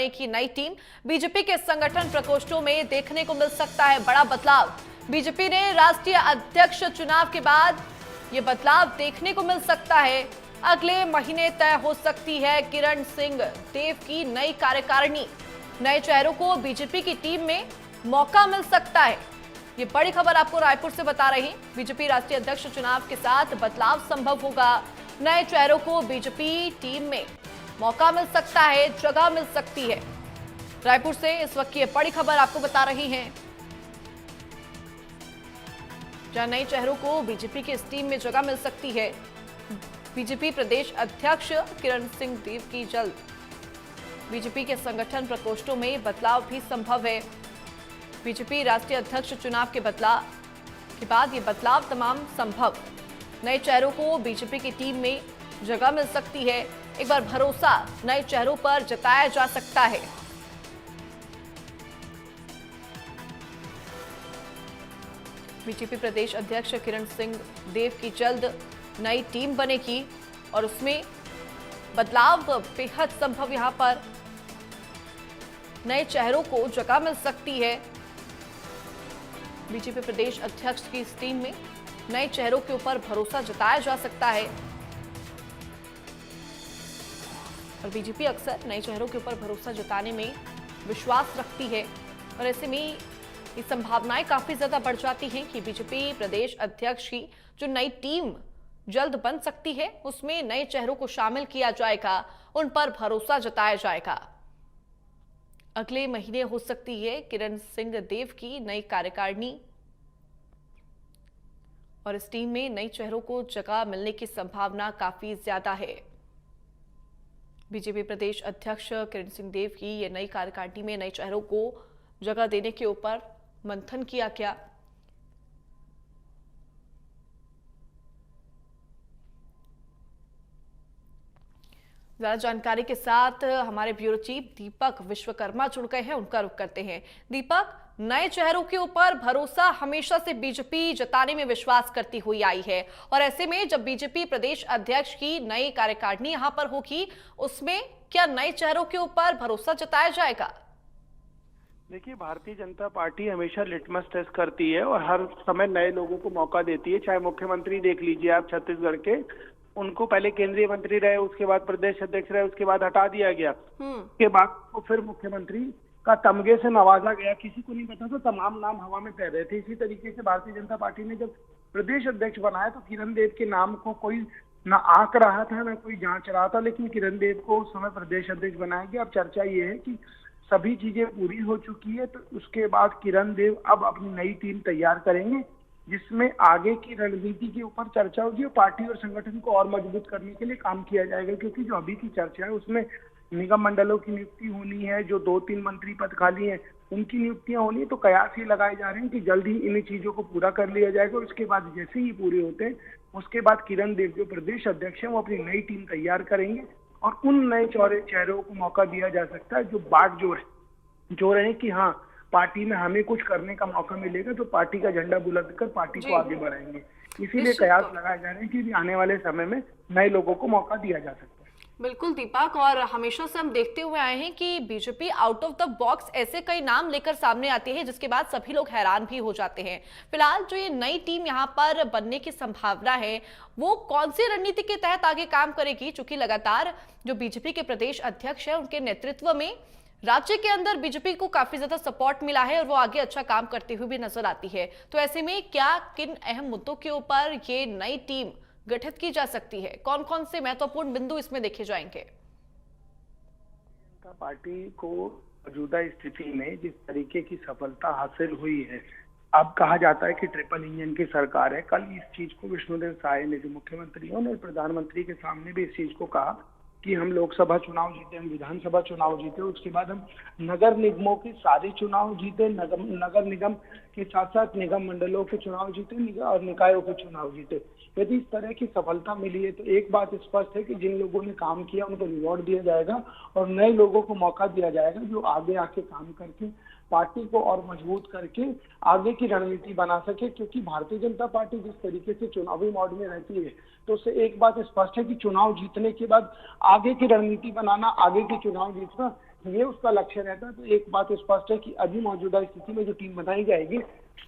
की नई team BJP के संगठन प्रकोष्ठों में देखने को मिल सकता है बड़ा बदलाव। बीजेपी ने राष्ट्रीय अध्यक्ष चुनाव के बाद ये बदलाव देखने को मिल सकता है। अगले महीने तय हो सकती है किरण सिंह देव की नई कार्यकारिणी। नए चेहरों को बीजेपी की टीम में मौका मिल सकता है। ये बड़ी खबर आपको रायपुर से बता रही। बीजेपी राष्ट्रीय अध्यक्ष चुनाव के साथ बदलाव संभव होगा। नए चेहरों को बीजेपी टीम में मौका मिल सकता है, जगह मिल सकती है। रायपुर से इस वक्त की बड़ी खबर आपको बता रही हैं, जहां नए चेहरों को बीजेपी की इस टीम में जगह मिल सकती है। बीजेपी प्रदेश अध्यक्ष किरण सिंह देव की जल्द बीजेपी के संगठन प्रकोष्ठों में बदलाव भी संभव है। बीजेपी राष्ट्रीय अध्यक्ष चुनाव के बदलाव के बाद ये बदलाव तमाम संभव। नए चेहरों को बीजेपी की टीम में जगह मिल सकती है। एक बार भरोसा नए चेहरों पर जताया जा सकता है। बीजेपी प्रदेश अध्यक्ष किरण सिंह देव की जल्द नई टीम बनेगी और उसमें बदलाव बेहद संभव। यहां पर नए चेहरों को जगह मिल सकती है। बीजेपी प्रदेश अध्यक्ष की इस टीम में नए चेहरों के ऊपर भरोसा जताया जा सकता है और बीजेपी अक्सर नए चेहरों के ऊपर भरोसा जताने में विश्वास रखती है और ऐसे में ये संभावनाएं काफी ज्यादा बढ़ जाती हैं कि बीजेपी प्रदेश अध्यक्ष की जो नई टीम जल्द बन सकती है उसमें नए चेहरों को शामिल किया जाएगा, उन पर भरोसा जताया जाएगा। अगले महीने हो सकती है किरण सिंह देव की नई कार्यकारिणी और इस टीम में नए चेहरों को जगह मिलने की संभावना काफी ज्यादा है। बीजेपी प्रदेश अध्यक्ष किरण सिंह देव की ये नई कार्यकारिणी में नए चेहरों को जगह देने के ऊपर मंथन किया गया। ज्यादा जानकारी के साथ हमारे ब्यूरो चीफ दीपक विश्वकर्मा जुड़ गए हैं, उनका रुख करते हैं। दीपक, नए चेहरों के ऊपर भरोसा हमेशा से बीजेपी जताने में विश्वास करती हुई आई है और ऐसे में जब बीजेपी प्रदेश अध्यक्ष की नई कार्यकारिणी यहां पर होगी, उसमें क्या नए चेहरों के ऊपर भरोसा जताया जाएगा? देखिए, भारतीय जनता पार्टी हमेशा लिटमस टेस्ट करती है और हर समय नए लोगों को मौका देती है। चाहे मुख्यमंत्री देख लीजिए आप छत्तीसगढ़ के, उनको पहले केंद्रीय मंत्री रहे, उसके बाद प्रदेश अध्यक्ष रहे, उसके बाद हटा दिया गया, उसके बाद तो फिर मुख्यमंत्री का तमगे से नवाजा गया। किसी को नहीं पता था, तमाम नाम हवा में तैर रहे थे। इसी तरीके से भारतीय जनता पार्टी ने जब प्रदेश अध्यक्ष बनाया तो किरण देव के नाम को कोई न आंक रहा था न कोई जांच रहा था, लेकिन किरण देव को उस समय प्रदेश अध्यक्ष बनाया गया। अब चर्चा ये है कि सभी चीजें पूरी हो चुकी है, तो उसके बाद किरण देव अब अपनी नई टीम तैयार करेंगे जिसमें आगे की रणनीति के ऊपर चर्चा होगी और पार्टी और संगठन को और मजबूत करने के लिए काम किया जाएगा। क्योंकि जो अभी की चर्चा है उसमें निगम मंडलों की नियुक्ति होनी है, जो 2-3 मंत्री पद खाली हैं उनकी नियुक्तियां होनी है, तो कयास ही लगाए जा रहे हैं कि जल्द ही इन चीजों को पूरा कर लिया जाएगा और उसके बाद जैसे ही पूरे होते हैं उसके बाद किरण देव जो प्रदेश अध्यक्ष है वो अपनी नई टीम तैयार करेंगे और उन नए चेहरों को मौका दिया जा सकता है जो बागडोर जो रहे कि हाँ पार्टी में हमें कुछ करने का मौका मिलेगा, तो पार्टी का झंडा बुलंद कर पार्टी को आगे बढ़ाएंगे। इसीलिए कयास लगाए जा रहे हैं कि आने वाले समय में नए लोगों को मौका दिया जा सकता है। बिल्कुल दीपक, और हमेशा से हम देखते हुए आए हैं कि BJP out of the box ऐसे कई नाम लेकर सामने आती है जिसके बाद सभी लोग हैरान भी हो जाते हैं। फिलहाल जो ये नई टीम यहाँ पर बनने की संभावना है वो कौन सी रणनीति के तहत आगे काम करेगी? चूंकि लगातार जो बीजेपी के प्रदेश अध्यक्ष है उनके नेतृत्व में राज्य के अंदर बीजेपी को काफी ज्यादा सपोर्ट मिला है और वो आगे अच्छा काम करते हुए भी नजर आती है। तो ऐसे में क्या किन अहम मुद्दों के ऊपर ये नई टीम गठित की जा सकती है? कौन कौन से महत्वपूर्ण बिंदु इसमें देखे जाएंगे? जनता पार्टी को मौजूदा स्थिति में जिस तरीके की सफलता हासिल हुई है, अब कहा जाता है कि ट्रिपल इंजन की सरकार है। कल इस चीज को विष्णुदेव साय ने, जो मुख्यमंत्री हैं, और प्रधानमंत्री के सामने भी इस चीज को कहा कि हम लोकसभा चुनाव जीते, हम विधानसभा चुनाव जीते, उसके बाद हम नगर निगमों के सारे चुनाव जीते, नगर निगम के साथ साथ निगम मंडलों के चुनाव जीते और निकायों के चुनाव जीते। यदि इस तरह की सफलता मिली है तो एक बात स्पष्ट है कि जिन लोगों ने काम किया उनको रिवॉर्ड दिया जाएगा और नए लोगों को मौका दिया जाएगा जो आगे आके काम करके पार्टी को और मजबूत करके आगे की रणनीति बना सके। क्योंकि भारतीय जनता पार्टी जिस तरीके से चुनावी मोड में रहती है तो उससे एक बात स्पष्ट है कि चुनाव जीतने के बाद आगे की रणनीति बनाना, आगे के चुनाव जीतना ये उसका लक्ष्य रहता है। तो एक बात स्पष्ट है कि अभी मौजूदा स्थिति में जो टीम बनाई जाएगी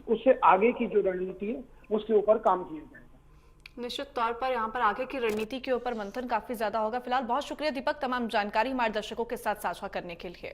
उससे आगे की जो रणनीति है उसके ऊपर काम किया जाएगा। निश्चित तौर पर यहाँ पर आगे की रणनीति के ऊपर मंथन काफी ज्यादा होगा। फिलहाल बहुत शुक्रिया दीपक, तमाम जानकारी हमारे दर्शकों के साथ साझा करने के लिए।